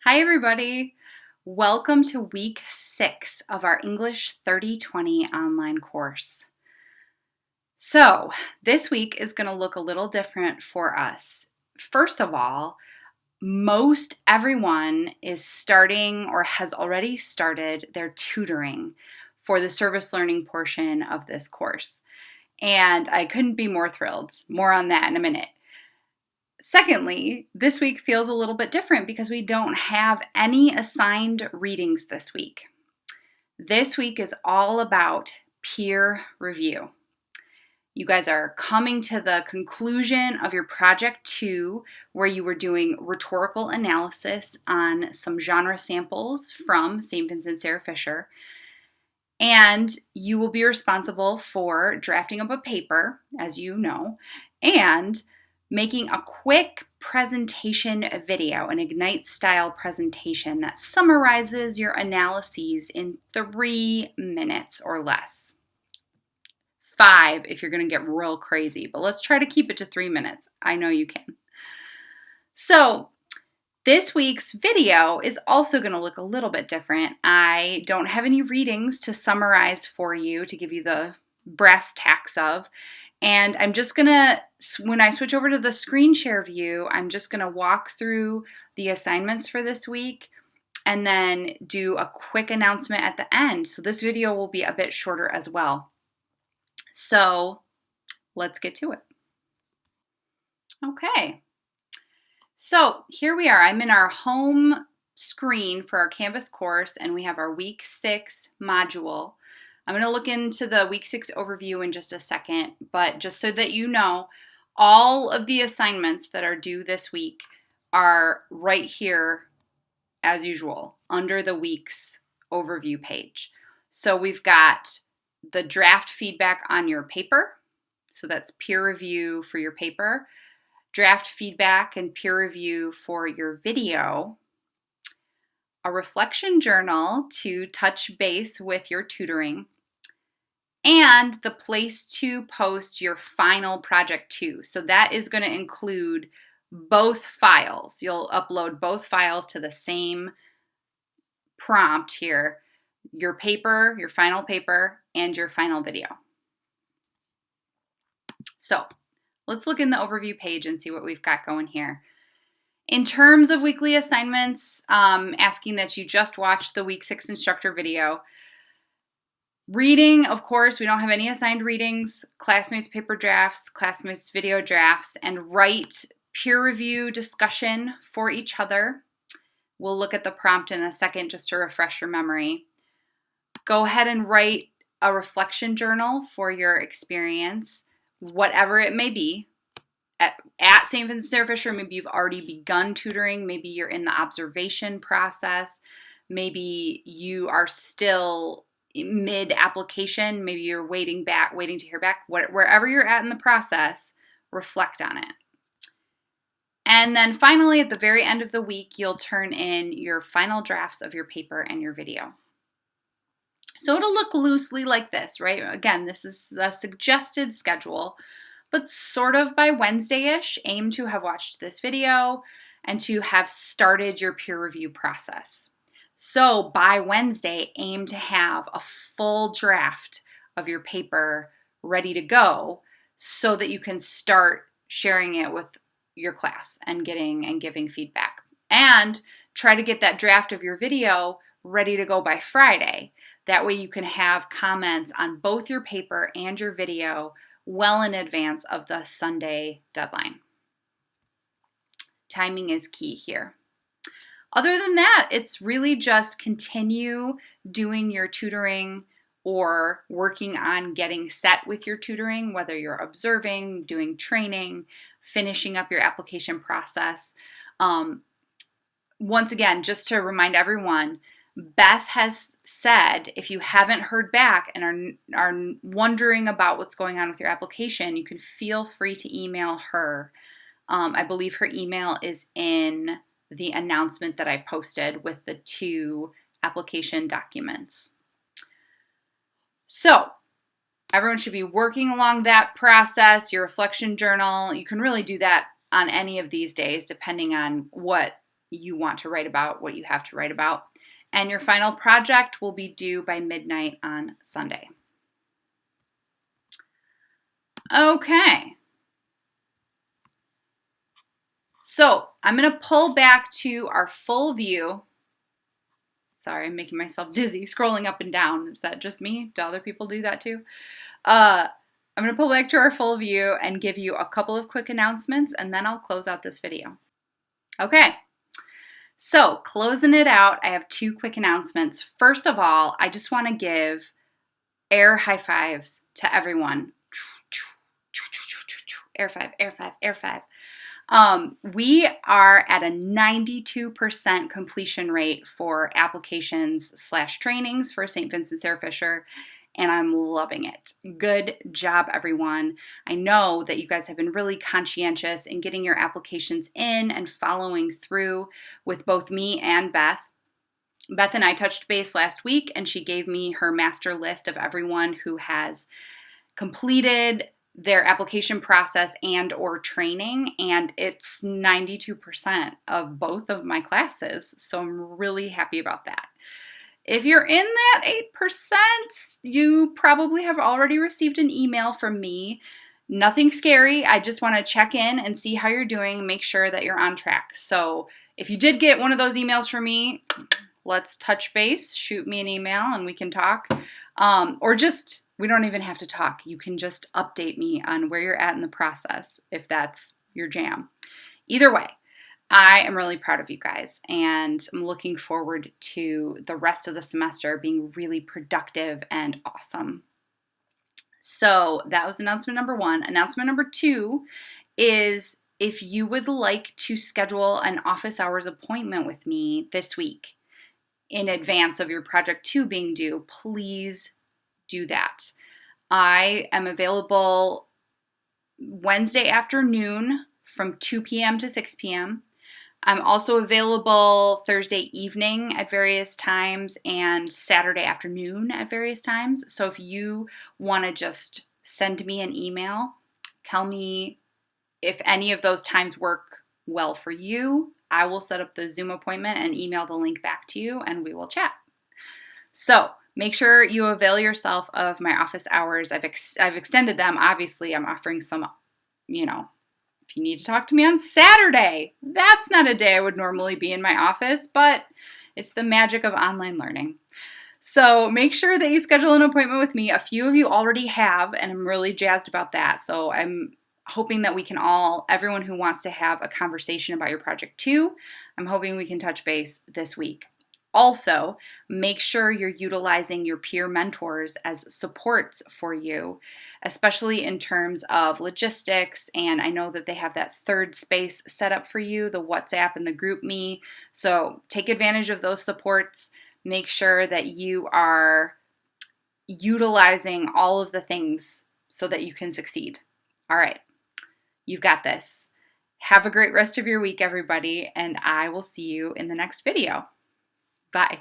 Hi, everybody. Welcome to week 6 of our English 3020 online course. So, this week is going to look a little different for us. First of all, most everyone is starting or has already started their tutoring for the service learning portion of this course. And I couldn't be more thrilled. More on that in a minute. Secondly, this week feels a little bit different because we don't have any assigned readings this week. This week is all about peer review. You guys are coming to the conclusion of your project 2, where you were doing rhetorical analysis on some genre samples from St. Vincent Sarah Fisher. And you will be responsible for drafting up a paper, as you know, and making a quick presentation video, an Ignite style presentation that summarizes your analyses in 3 minutes or less. 5 if you're going to get real crazy, but let's try to keep it to 3 minutes. I know you can. So this week's video is also going to look a little bit different. I don't have any readings to summarize for you to give you the brass tacks of. And I'm just going to, when I switch over to the screen share view, I'm just going to walk through the assignments for this week and then do a quick announcement at the end. So this video will be a bit shorter as well. So let's get to it. Okay. So here we are. I'm in our home screen for our Canvas course, and we have our week 6 module. I'm going to look into the week 6 overview in just a second, but just so that you know, all of the assignments that are due this week are right here, as usual, under the week's overview page. So we've got the draft feedback on your paper, so that's peer review for your paper, draft feedback and peer review for your video, a reflection journal to touch base with your tutoring, and the place to post your final project 2. So that is going to include both files. You'll upload both files to the same prompt here, your paper, your final paper, and your final video. So let's look in the overview page and see what we've got going here. In terms of weekly assignments, asking that you just watch the week 6 instructor video. Reading, of course, we don't have any assigned readings, classmates paper drafts, classmates video drafts, and write peer review discussion for each other. We'll look at the prompt in a second just to refresh your memory. Go ahead and write a reflection journal for your experience, whatever it may be. At St. Vincent Sarah Fisher, maybe you've already begun tutoring, maybe you're in the observation process, maybe you are still mid-application, maybe you're waiting to hear back. Wherever you're at in the process, reflect on it. And then finally, at the very end of the week, you'll turn in your final drafts of your paper and your video. So it'll look loosely like this, right? Again, this is a suggested schedule, but sort of by Wednesday-ish, aim to have watched this video and to have started your peer review process. So by Wednesday, aim to have a full draft of your paper ready to go so that you can start sharing it with your class and giving feedback. And try to get that draft of your video ready to go by Friday. That way you can have comments on both your paper and your video well in advance of the Sunday deadline. Timing is key here. Other than that, it's really just continue doing your tutoring or working on getting set with your tutoring, whether you're observing, doing training, finishing up your application process. Once again, just to remind everyone, Beth has said if you haven't heard back and are wondering about what's going on with your application, you can feel free to email her. I believe her email is in the announcement that I posted with the 2 application documents. So everyone should be working along that process, your reflection journal. You can really do that on any of these days, depending on what you want to write about, what you have to write about. And your final project will be due by midnight on Sunday. Okay. So I'm going to pull back to our full view. Sorry, I'm making myself dizzy scrolling up and down. Is that just me? Do other people do that too? I'm going to pull back to our full view and give you a couple of quick announcements, and then I'll close out this video. Okay, so closing it out, I have two quick announcements. First of all, I just want to give air high fives to everyone. Air five, air five, air five. We are at a 92% completion rate for applications/trainings for St. Vincent Sarah Fisher, and I'm loving it. Good job, everyone. I know that you guys have been really conscientious in getting your applications in and following through with both me and Beth. Beth and I touched base last week, and she gave me her master list of everyone who has completed their application process and or training, and it's 92% of both of my classes, so I'm really happy about that. If you're in that 8%, you probably have already received an email from me. Nothing scary, I just want to check in and see how you're doing, make sure that you're on track. So if you did get one of those emails from me, let's touch base, shoot me an email and we can talk, or just we don't even have to talk. You can just update me on where you're at in the process if that's your jam. Either way, I am really proud of you guys, and I'm looking forward to the rest of the semester being really productive and awesome. So that was announcement number one. Announcement number two is if you would like to schedule an office hours appointment with me this week in advance of your project 2 being due, please do that. I am available Wednesday afternoon from 2 p.m. to 6 p.m. I'm also available Thursday evening at various times and Saturday afternoon at various times. So if you want to just send me an email, tell me if any of those times work well for you. I will set up the Zoom appointment and email the link back to you, and we will chat. So make sure you avail yourself of my office hours. I've extended them. Obviously, I'm offering some, if you need to talk to me on Saturday, that's not a day I would normally be in my office, but it's the magic of online learning. So make sure that you schedule an appointment with me. A few of you already have, and I'm really jazzed about that. So I'm hoping that we can everyone who wants to have a conversation about your project 2, I'm hoping we can touch base this week. Also, make sure you're utilizing your peer mentors as supports for you, especially in terms of logistics. And I know that they have that third space set up for you, the WhatsApp and the GroupMe. So take advantage of those supports. Make sure that you are utilizing all of the things so that you can succeed. All right, you've got this. Have a great rest of your week, everybody, and I will see you in the next video. Bye.